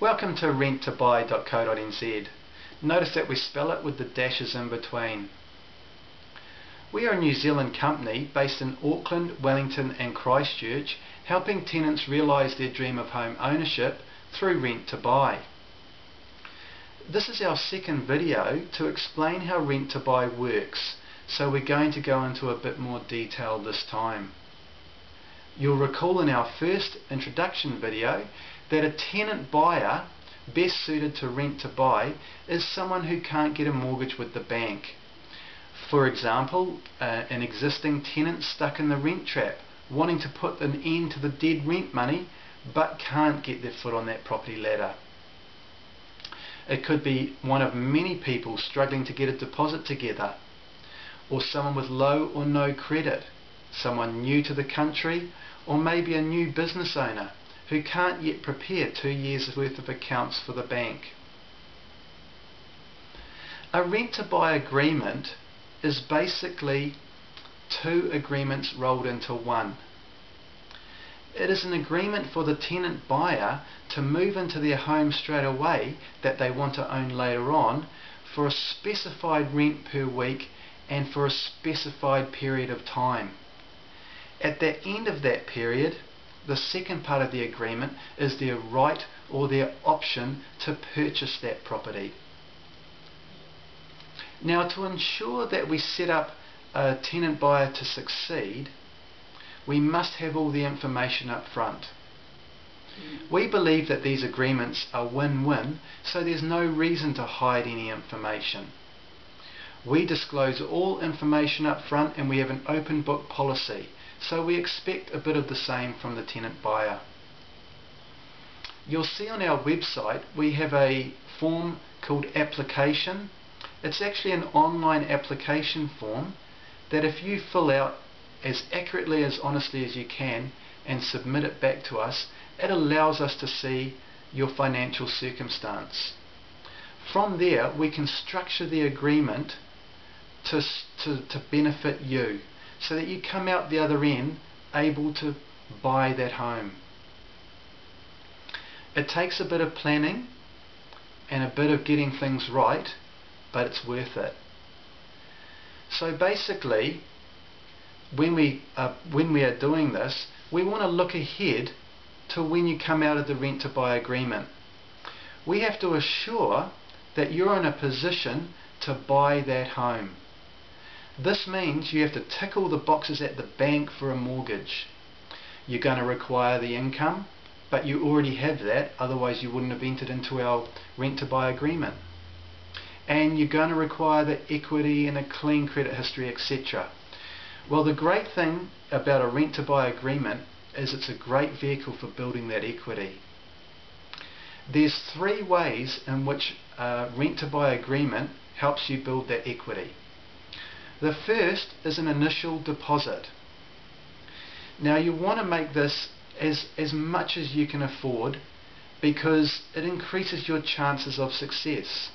Welcome to renttobuy.co.nz. Notice that we spell it with the dashes in between. We are a New Zealand company based in Auckland, Wellington and Christchurch, helping tenants realise their dream of home ownership through Rent to Buy. This is our second video to explain how Rent to Buy works, so we're going to go into a bit more detail this time. You'll recall in our first introduction video that a tenant buyer best suited to Rent to Buy is someone who can't get a mortgage with the bank. For example, an existing tenant stuck in the rent trap, wanting to put an end to the dead rent money but can't get their foot on that property ladder. It could be one of many people struggling to get a deposit together, or someone with low or no credit, someone new to the country, or maybe a new business owner who can't yet prepare 2 years worth of accounts for the bank. A Rent to Buy agreement is basically two agreements rolled into one. It is an agreement for the tenant buyer to move into their home straight away that they want to own later on for a specified rent per week and for a specified period of time. At the end of that period, the second part of the agreement is their right or their option to purchase that property. Now, to ensure that we set up a tenant buyer to succeed, we must have all the information up front. We believe that these agreements are win-win, so there's no reason to hide any information. We disclose all information up front and we have an open book policy, so we expect a bit of the same from the tenant buyer. You'll see on our website we have a form called application. It's actually an online application form that if you fill out as accurately, as honestly as you can and submit it back to us, it allows us to see your financial circumstance. From there we can structure the agreement to benefit you, so that you come out the other end able to buy that home. It takes a bit of planning and a bit of getting things right, but it's worth it. So basically, when we are doing this, we want to look ahead to when you come out of the Rent to Buy agreement. We have to assure that you're in a position to buy that home. This means you have to tick all the boxes at the bank for a mortgage. You're going to require the income, but you already have that, otherwise you wouldn't have entered into our Rent to Buy agreement. And you're going to require the equity and a clean credit history, etc. Well, the great thing about a Rent to Buy agreement is it's a great vehicle for building that equity. There's three ways in which a Rent to Buy agreement helps you build that equity. The first is an initial deposit. Now you want to make this as much as you can afford, because it increases your chances of success.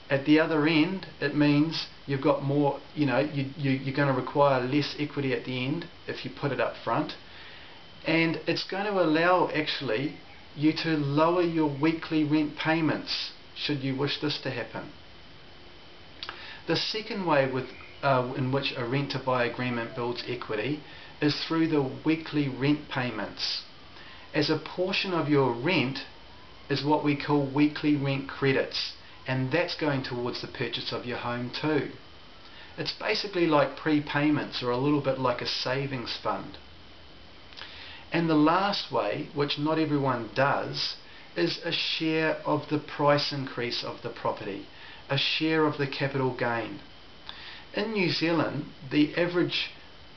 At the other end, it means you've got more, you're going to require less equity at the end if you put it up front, and it's going to allow actually you to lower your weekly rent payments should you wish this to happen. The second way in which a Rent to Buy agreement builds equity is through the weekly rent payments, as a portion of your rent is what we call weekly rent credits, and that's going towards the purchase of your home too. It's basically like prepayments, or a little bit like a savings fund. And the last way, which not everyone does, is a share of the price increase of the property, a share of the capital gain. In New Zealand, the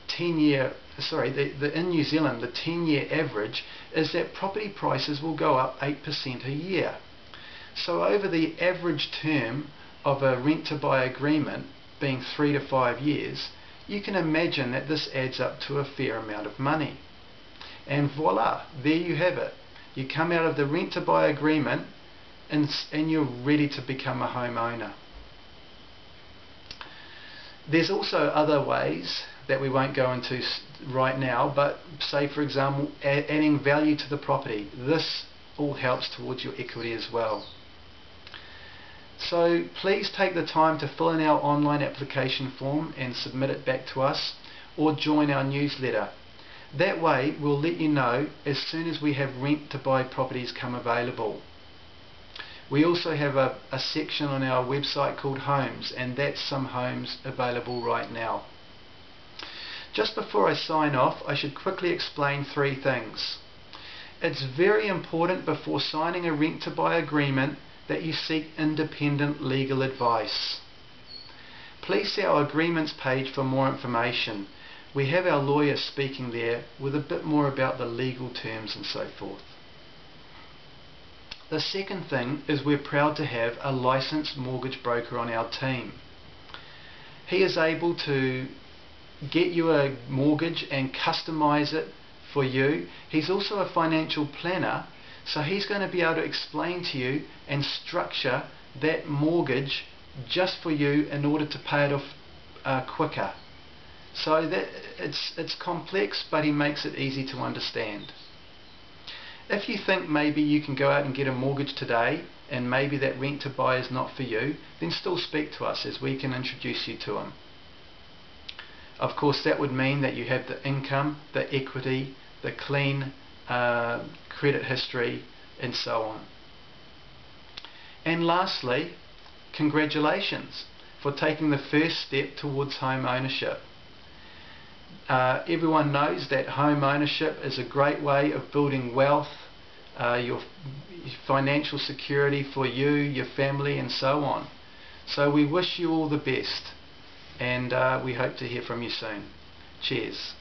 10-year average is that property prices will go up 8% a year. So over the average term of a Rent to Buy agreement, being 3 to 5 years, you can imagine that this adds up to a fair amount of money. And voila, there you have it. You come out of the Rent to Buy agreement and you're ready to become a homeowner. There's also other ways that we won't go into right now, but say for example adding value to the property. This all helps towards your equity as well. So please take the time to fill in our online application form and submit it back to us, or join our newsletter. That way we'll let you know as soon as we have rent to buy properties come available. We also have a section on our website called Homes, and that's some homes available right now. Just before I sign off, I should quickly explain 3 things. It's very important before signing a rent to buy agreement that you seek independent legal advice. Please see our agreements page for more information. We have our lawyer speaking there with a bit more about the legal terms and so forth. The second thing is we're proud to have a licensed mortgage broker on our team. He is able to get you a mortgage and customize it for you. He's also a financial planner, so he's going to be able to explain to you and structure that mortgage just for you in order to pay it off quicker. So that it's complex, but he makes it easy to understand. If you think maybe you can go out and get a mortgage today and maybe that rent to buy is not for you, then still speak to us as we can introduce you to him. Of course, that would mean that you have the income, the equity, the clean credit history, and so on. And lastly, congratulations for taking the first step towards home ownership. Everyone knows that home ownership is a great way of building wealth, your financial security for you, your family, and so on. So we wish you all the best, and we hope to hear from you soon. Cheers.